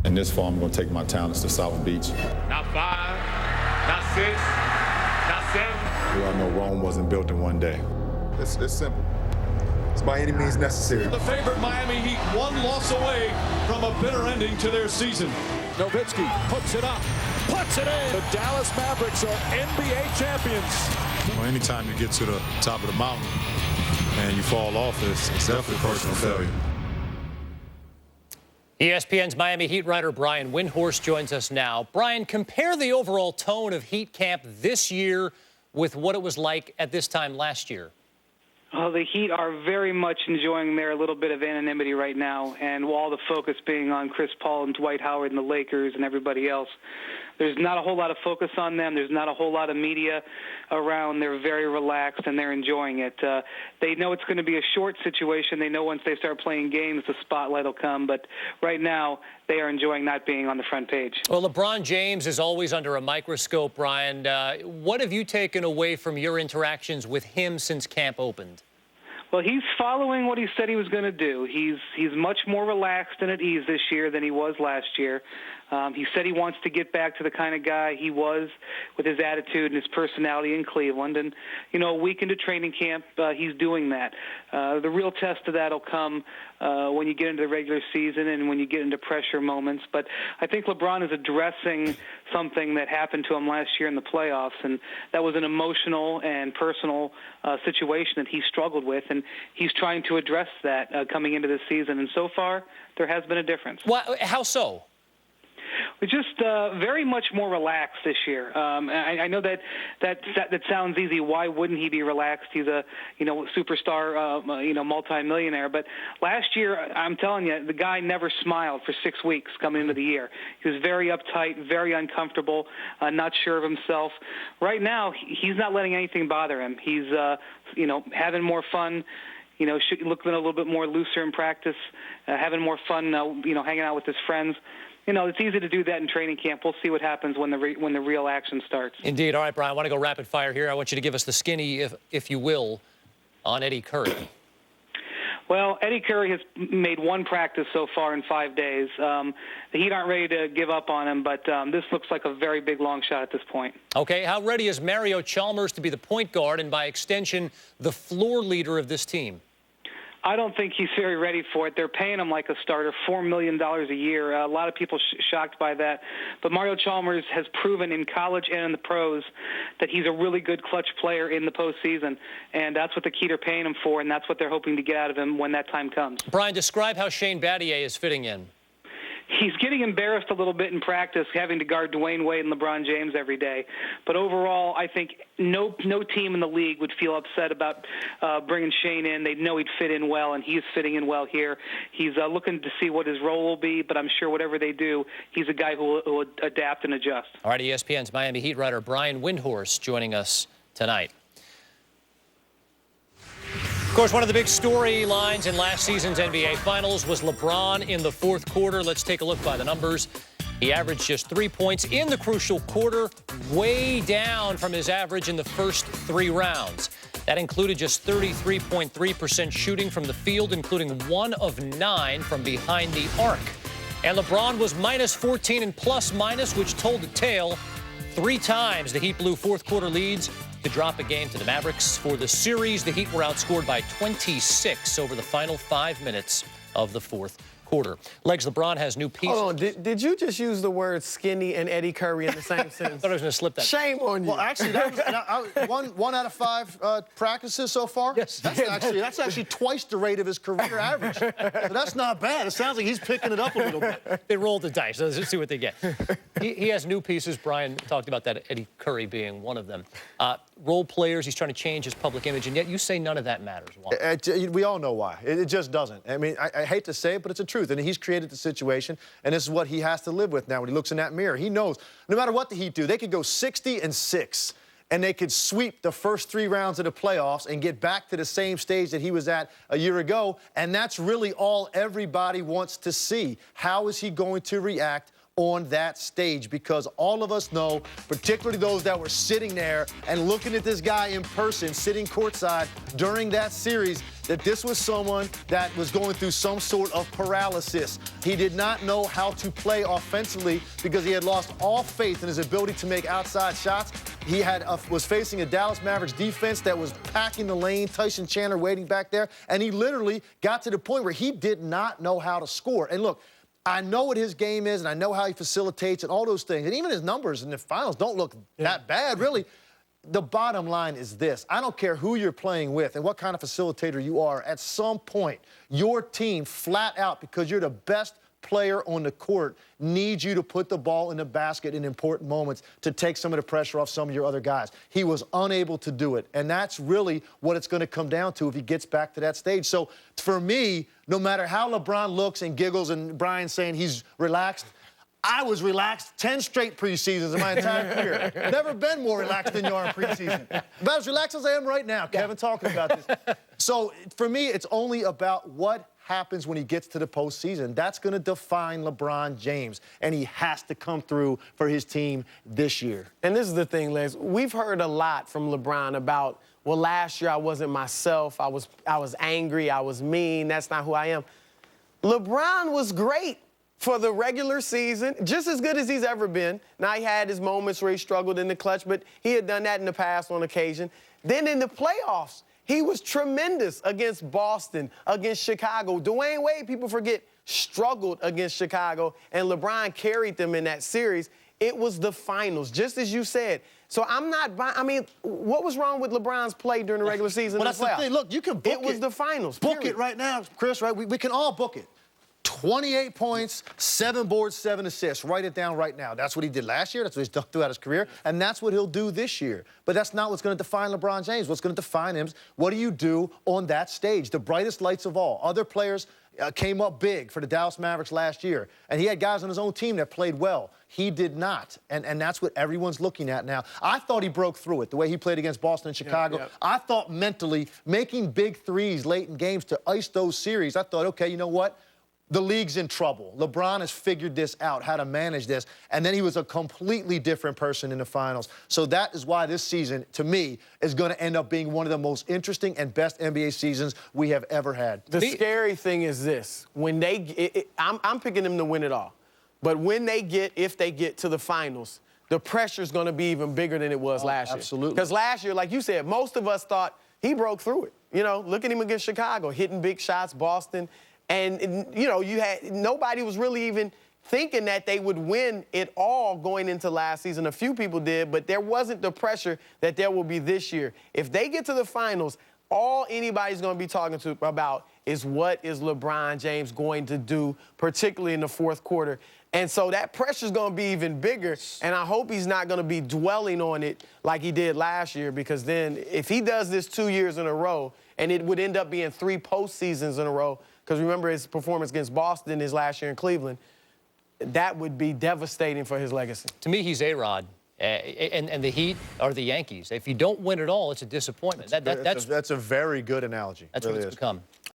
And this fall, I'm going to take my talents to South Beach. Not 5, not 6, not 7. We all know Rome wasn't built in one day. It's simple. It's by any means necessary. The favorite Miami Heat, one loss away from a bitter ending to their season. Nowitzki puts it up, puts it in. The Dallas Mavericks are NBA champions. Well, anytime you get to the top of the mountain and you fall off, it's definitely personal failure. ESPN's Miami Heat writer Brian Windhorst joins us now. Brian, compare the overall tone of Heat camp this year with what it was like at this time last year. Well, the Heat are very much enjoying their little bit of anonymity right now, and all the focus being on Chris Paul and Dwight Howard and the Lakers and everybody else. There's not a whole lot of focus on them. There's not a whole lot of media around. They're very relaxed, and they're enjoying it. They know it's going to be a short situation. They know once they start playing games, the spotlight will come. But right now, they are enjoying not being on the front page. Well, LeBron James is always under a microscope, Brian. What have you taken away from your interactions with him since camp opened? Well, he's following what he said he was going to do. He's much more relaxed and at ease this year than he was last year. He said he wants to get back to the kind of guy he was with his attitude and his personality in Cleveland. And, you know, a week into training camp, he's doing that. The real test of that will come when you get into the regular season and when you get into pressure moments. But I think LeBron is addressing something that happened to him last year in the playoffs, and that was an emotional and personal situation that he struggled with, and he's trying to address that coming into this season. And so far, there has been a difference. Well, how so? We're just very much more relaxed this year. I know that sounds easy. Why wouldn't he be relaxed? He's a superstar, multimillionaire. But last year, I'm telling you, the guy never smiled for 6 weeks coming into the year. He was very uptight, very uncomfortable, not sure of himself. Right now, he's not letting anything bother him. He's having more fun. Looking a little bit more looser in practice, having more fun. Hanging out with his friends. It's easy to do that in training camp. We'll see what happens when the real action starts. Indeed. All right, Brian, I want to go rapid fire here. I want you to give us the skinny, if you will, on Eddie Curry. Well, Eddie Curry has made one practice so far in 5 days. The Heat aren't ready to give up on him, but this looks like a very big long shot at this point. Okay, how ready is Mario Chalmers to be the point guard and, by extension, the floor leader of this team? I don't think he's very ready for it. They're paying him like a starter, $4 million a year. A lot of people shocked by that. But Mario Chalmers has proven in college and in the pros that he's a really good clutch player in the postseason. And that's what the Heat are paying him for, and that's what they're hoping to get out of him when that time comes. Brian, describe how Shane Battier is fitting in. He's getting embarrassed a little bit in practice, having to guard Dwayne Wade and LeBron James every day. But overall, I think no team in the league would feel upset about bringing Shane in. They know he'd fit in well, and he's fitting in well here. He's looking to see what his role will be, but I'm sure whatever they do, he's a guy who will adapt and adjust. All right, ESPN's Miami Heat writer Brian Windhorst joining us tonight. Of course, one of the big storylines in last season's NBA Finals was LeBron in the fourth quarter. Let's take a look by the numbers. He averaged just 3 points in the crucial quarter, way down from his average in the first 3 rounds. That included just 33.3% shooting from the field, including 1 of 9 from behind the arc. And LeBron was minus 14 in plus-minus, which told the tale. 3 times the Heat blew fourth quarter leads to drop a game to the Mavericks. For the series, the Heat were outscored by 26 over the final 5 minutes of the fourth quarter. Legs, LeBron has new pieces. Hold on, did you just use the word skinny and Eddie Curry in the same sentence? I thought I was going to slip that. Shame on you. Well, actually, that was one out of 5 practices so far. Yes. That's actually twice the rate of his career average. So that's not bad. It sounds like he's picking it up a little bit. They rolled the dice. Let's see what they get. He has new pieces. Brian talked about that, Eddie Curry being one of them. Role players, he's trying to change his public image, and yet you say none of that matters. Why? We all know why. It just doesn't. I mean, I hate to say it, but it's a truth. And he's created the situation, and this is what he has to live with now when he looks in that mirror. He knows no matter what the Heat do, they could go 60-6, and they could sweep the first 3 rounds of the playoffs and get back to the same stage that he was at a year ago, and that's really all everybody wants to see. How is he going to react on that stage, because all of us know, particularly those that were sitting there and looking at this guy in person, sitting courtside during that series, that this was someone that was going through some sort of paralysis. He did not know how to play offensively because he had lost all faith in his ability to make outside shots. He was facing a Dallas Mavericks defense that was packing the lane, Tyson Chandler waiting back there, and he literally got to the point where he did not know how to score. And look, I know what his game is, and I know how he facilitates and all those things. And even his numbers in the finals don't look that bad, really. The bottom line is this. I don't care who you're playing with and what kind of facilitator you are. At some point, your team, flat out, because you're the best player on the court, needs you to put the ball in the basket in important moments to take some of the pressure off some of your other guys. He was unable to do it, and that's really what it's going to come down to if he gets back to that stage. So for me, no matter how LeBron looks and giggles and Brian saying he's relaxed, I was relaxed 10 straight preseasons in my entire career. Never been more relaxed than you are in preseason. About as relaxed as I am right now, Kevin, talking about this. So for me, it's only about what happens when he gets to the postseason. That's going to define LeBron James, and he has to come through for his team this year. And this is the thing, Les. We've heard a lot from LeBron about, well, last year I wasn't myself. I was angry. I was mean. That's not who I am. LeBron was great for the regular season, just as good as he's ever been. Now, he had his moments where he struggled in the clutch, but he had done that in the past on occasion. Then in the playoffs, he was tremendous against Boston, against Chicago. Dwayne Wade, people forget, struggled against Chicago, and LeBron carried them in that series. It was the finals, just as you said. So I'm not I mean, what was wrong with LeBron's play during the regular season? Well, that's the thing. Look, you can book it. It was the finals. Book it right now, Chris, right? We can all book it. 28 points, 7 boards, 7 assists. Write it down right now. That's what he did last year. That's what he's done throughout his career. And that's what he'll do this year. But that's not what's going to define LeBron James. What's going to define him is what do you do on that stage, the brightest lights of all. Other players came up big for the Dallas Mavericks last year. And he had guys on his own team that played well. He did not. And that's what everyone's looking at now. I thought he broke through it, the way he played against Boston and Chicago. Yeah. I thought mentally, making big threes late in games to ice those series, I thought, okay, you know what? The league's in trouble. LeBron has figured this out, how to manage this. And then he was a completely different person in the finals. So that is why this season, to me, is going to end up being one of the most interesting and best NBA seasons we have ever had. The scary thing is this. When I'm picking them to win it all. But when if they get to the finals, the pressure's going to be even bigger than it was last year. Absolutely. Because last year, like you said, most of us thought he broke through it. You know, look at him against Chicago, hitting big shots, Boston. And, you know, nobody was really even thinking that they would win it all going into last season. A few people did, but there wasn't the pressure that there will be this year. If they get to the finals, all anybody's going to be talking about is what is LeBron James going to do, particularly in the fourth quarter. And so that pressure's going to be even bigger, and I hope he's not going to be dwelling on it like he did last year, because then if he does this 2 years in a row, and it would end up being 3 postseasons in a row, because remember his performance against Boston his last year in Cleveland, that would be devastating for his legacy. To me, he's A-Rod. And the Heat are the Yankees. If you don't win it all, it's a disappointment. That's a very good analogy. That's really what it's become.